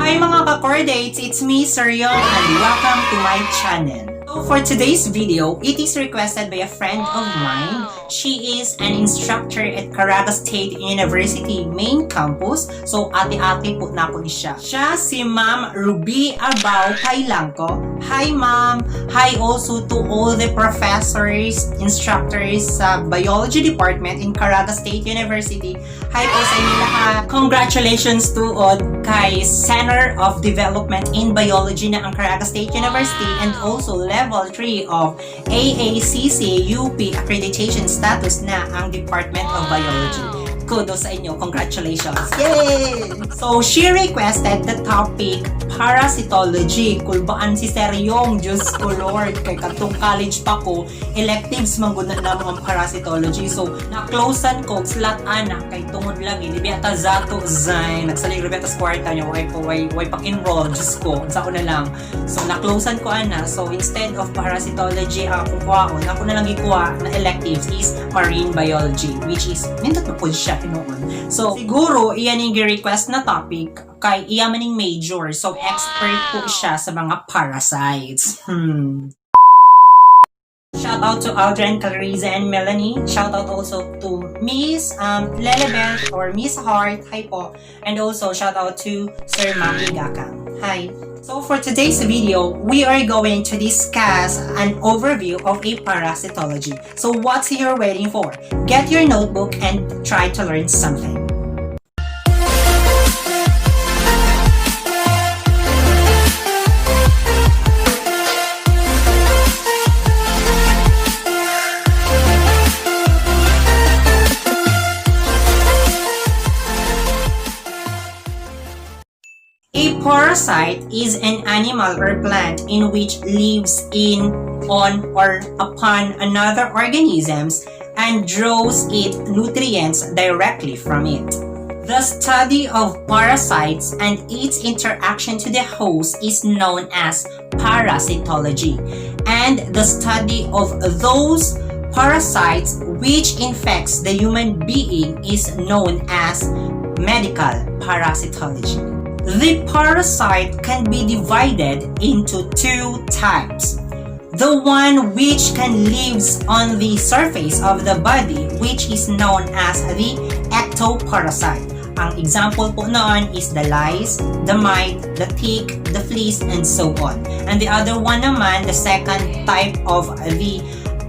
Hi mga ka-cordates, it's me, Sir Yong, and welcome to my channel. So for today's video, it is requested by a friend of mine. She is an instructor at Caraga State University main campus. So ate-ate po na po ni siya. Siya si Ma'am Ruby Abao Kailangko. Hi ma'am! Hi also to all the professors, instructors sa Biology Department in Caraga State University. Hi po sa inyo lahat! Congratulations to kay Center of Development in Biology na ang Caraga State University and also Level 3 of AACC UP accreditation status na ang Department of Biology. Kudos sa inyo. Congratulations. Yay! So, she requested the topic Parasitology. Kulbaan si Sir Yong. Diyos ko Lord. Kay katong college pa ko, electives mangguna na mga Parasitology. So, na-closean ko, slot anak, kay tungod lang. Hindi biyata zato, zain. Nagsalig biyata sa kwarta niya. Way pag-enroll. Diyos ko. Sa na lang. So, na-closean ko ana. So, instead of Parasitology, ako na lang ikuha na electives is Marine Biology. Which is, nindot na po siya. So, siguro, iyan yung request na topic kay iyamaning major. So, expert po siya sa mga parasites. Shout out to Aldrin, Clariza, and Melanie. Shout out also to Miss Lelebeth or Miss Heart. Hi po. And also, shout out to Sir Maki Gakang. Hi. So for today's video, we are going to discuss an overview of a parasitology. So what's you're waiting for? Get your notebook and try to learn something. A parasite is an animal or plant in which lives in, on, or upon another organisms and draws its nutrients directly from it. The study of parasites and its interaction to the host is known as parasitology, and the study of those parasites which infects the human being is known as medical parasitology. The parasite can be divided into two types. The one which can live on the surface of the body, which is known as the ectoparasite. Ang example po noon is the lice, the mite, the tick, the fleas, and so on. And the other one naman, the second type of the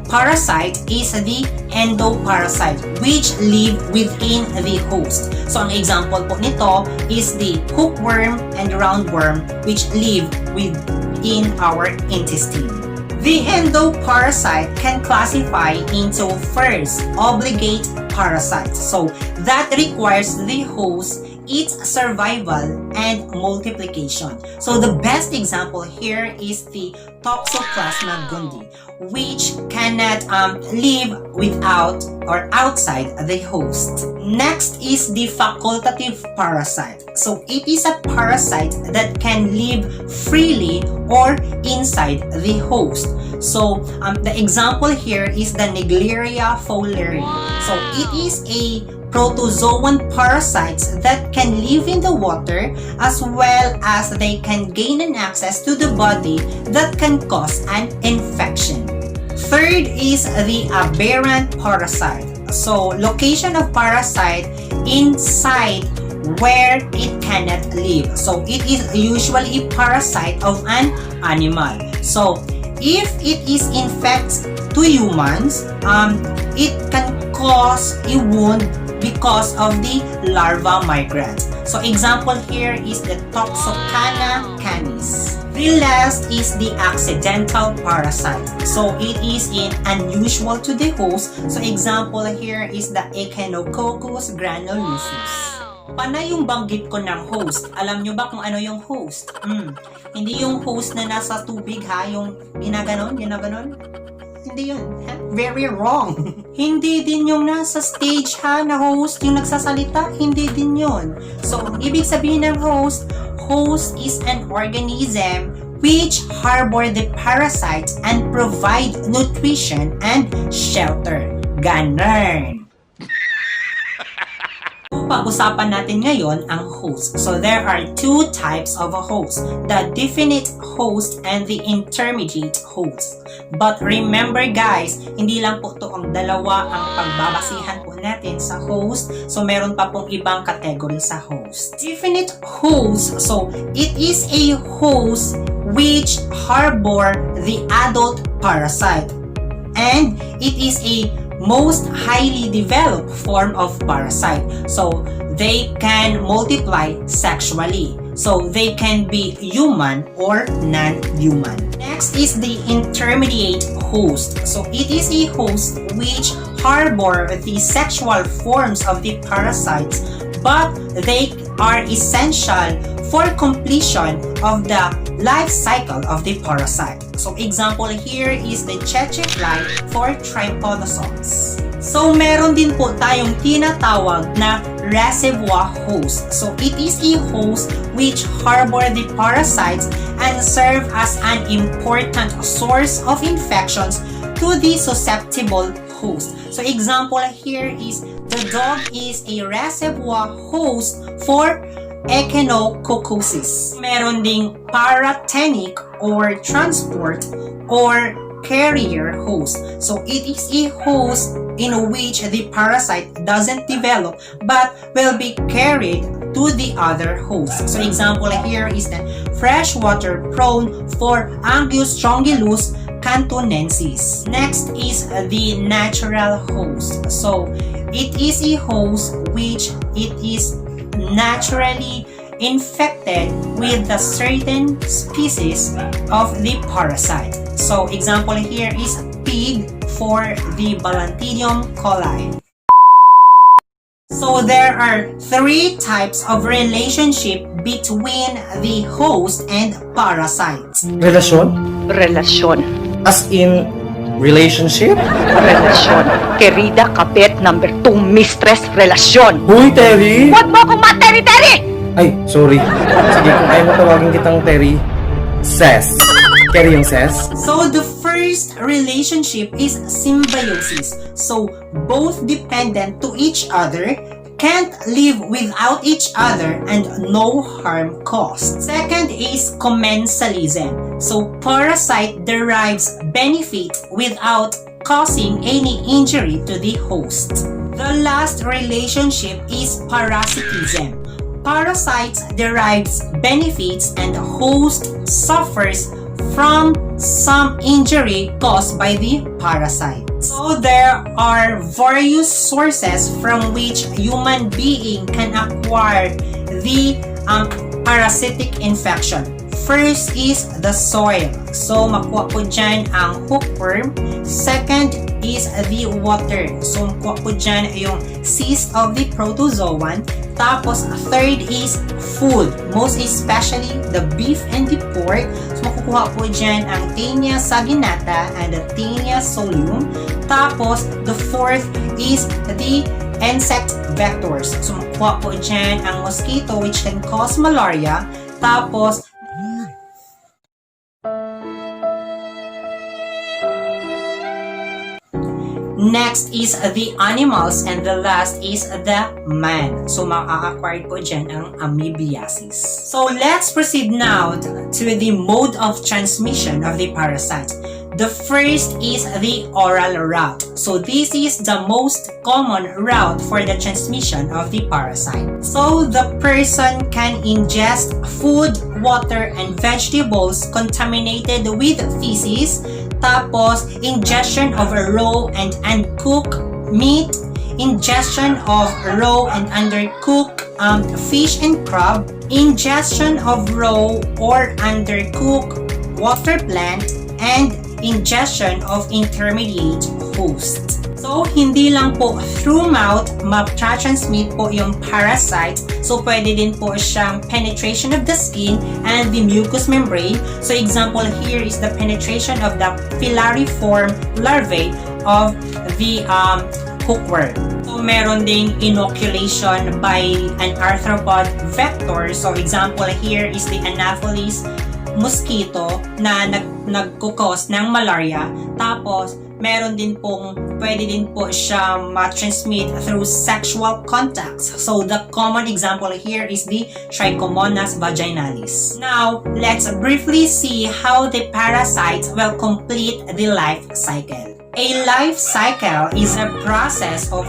parasite is the endoparasite, which live within the host. So, ang example po nito is the hookworm and roundworm, which live within our intestine. The endoparasite can classify into first, obligate parasites. So, that requires the host its survival and multiplication. So the best example here is the Toxoplasma gondii, which cannot live without or outside the host. Next is the facultative parasite. So it is a parasite that can live freely or inside the host. So the example here is the Naegleria fowleri. So it is a protozoan parasites that can live in the water as well as they can gain an access to the body that can cause an infection. Third is the aberrant parasite. So location of parasite inside where it cannot live. So it is usually a parasite of an animal. So if it is infects to humans, it can cause a wound because of the larva migrants. So example here is the Toxocana canis. The last is the accidental parasite. So it is unusual to the host. So example here is the Echinococcus granulosus. Panay yung banggit ko ng host. Alam nyo ba kung ano yung host? Hindi yung host na nasa tubig ha, yung ginaganon. Hindi yun. Very wrong. Hindi din yung nasa stage ha na host yung nagsasalita. Hindi din yun. So, ibig sabihin ng host is an organism which harbor the parasites and provide nutrition and shelter. Ganon. So, pag-usapan natin ngayon ang host. So, there are two types of a host, the definite host and the intermediate host. But remember guys, hindi lang po ito ang dalawa ang pagbabasihan po natin sa host. So, meron pa pong ibang category sa host. Definite host, so it is a host which harbor the adult parasite. And it is a most highly developed form of parasite. So, they can multiply sexually. So, they can be human or non-human. Next is the intermediate host. So, it is a host which harbor the sexual forms of the parasites, but they are essential for completion of the life cycle of the parasite. So example here is the tsetse fly for trypanosomes. So meron din po tayong tinatawag na reservoir host. So it is a host which harbor the parasites and serve as an important source of infections to the susceptible host. So example here is the dog is a reservoir host for echinococcosis. Meron ding paratenic or transport or carrier host. So it is a host in which the parasite doesn't develop but will be carried to the other host. So example here is the freshwater prawn for Angustrongylus cantonensis. Next is the natural host. So it is a host which it is naturally infected with a certain species of the parasite. So example here is pig for the Balantidium coli. So there are three types of relationship between the host and parasite. Relasyon. As in relationship? Relasyon. Querida kapit number 2 mistress relasyon. Huy, Terry! Huwag mo akong materi-teri! Ay, sorry. Sige, kung ayaw mo tawagin kitang Terry, Ses. Carry yung Ses? So the first relationship is symbiosis. So both dependent to each other, can't live without each other, and no harm caused. Second is commensalism. So parasite derives benefit without causing any injury to the host. The last relationship is parasitism. Parasites derives benefits and the host suffers from some injury caused by the parasite. So there are various sources from which human being can acquire the parasitic infection. First is the soil. So makuha po dyan ang hookworm. Second is the water. So makuha po dyan yung cyst of the protozoan. Tapos third is food. Most especially the beef and the pork. So makukuha po dyan ang Taenia saginata and the Taenia solium. Tapos the fourth is the insect vectors. So makukuha po dyan ang mosquito which can cause malaria. Tapos next is the animals and the last is the man. So makaka-acquire po dyan ang amoebiasis. So let's proceed now to the mode of transmission of the parasite. The first is the oral route. So this is the most common route for the transmission of the parasite. So the person can ingest food, water, and vegetables contaminated with feces. Tapos, ingestion of raw and uncooked meat, ingestion of raw and undercooked fish and crab, ingestion of raw or undercooked water plant, and ingestion of intermediate host. So, hindi lang po through mouth ma-transmit po yung parasite. So, pwede din po siyang penetration of the skin and the mucous membrane. So, example here is the penetration of the filariform larvae of the hookworm. So, meron ding inoculation by an arthropod vector. So, example here is the Anopheles mosquito na nagkukos ng malaria. Tapos, pwede din po siya ma-transmit through sexual contacts. So the common example here is the Trichomonas vaginalis. Now, let's briefly see how the parasites will complete the life cycle. A life cycle is a process of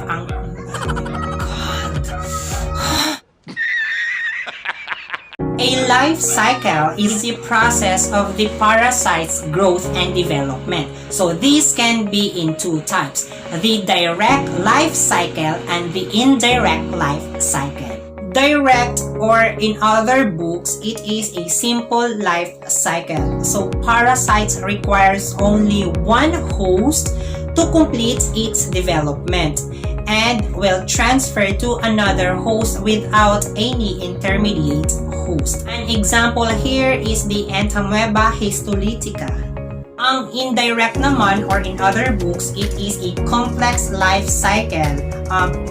A life cycle is the process of the parasite's growth and development. So this can be in two types, the direct life cycle and the indirect life cycle. Direct, or in other books, it is a simple life cycle. So parasites requires only one host to complete its development and will transfer to another host without any intermediate host. An example here is the Entamoeba histolytica. Ang indirect naman, or in other books, it is a complex life cycle.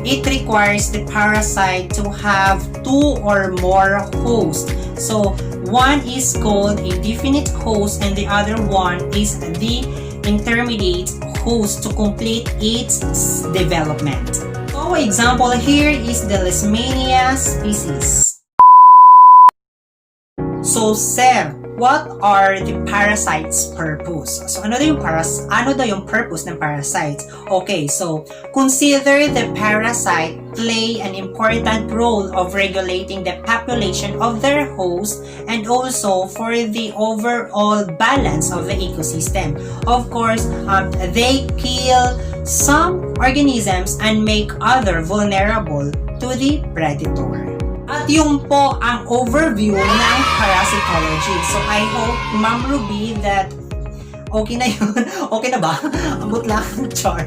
It requires the parasite to have two or more hosts. So one is called a definite host and the other one is the intermediate host to complete its development. So example here is the Leishmania species. So, sir, what are the parasites' purpose? So, ano daw yung purpose ng parasites? Okay, so, consider the parasite play an important role of regulating the population of their host and also for the overall balance of the ecosystem. Of course, they kill some organisms and make other vulnerable to the predator. At yung po ang overview ng parasitology. So I hope, Ma'am Ruby, that okay na yun. Okay na ba? Ambot lang. Char.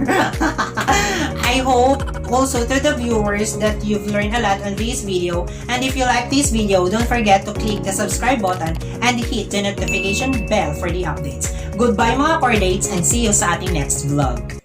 I hope also to the viewers that you've learned a lot on this video. And if you like this video, don't forget to click the subscribe button and hit the notification bell for the updates. Goodbye mga cordates and see you sa ating next vlog.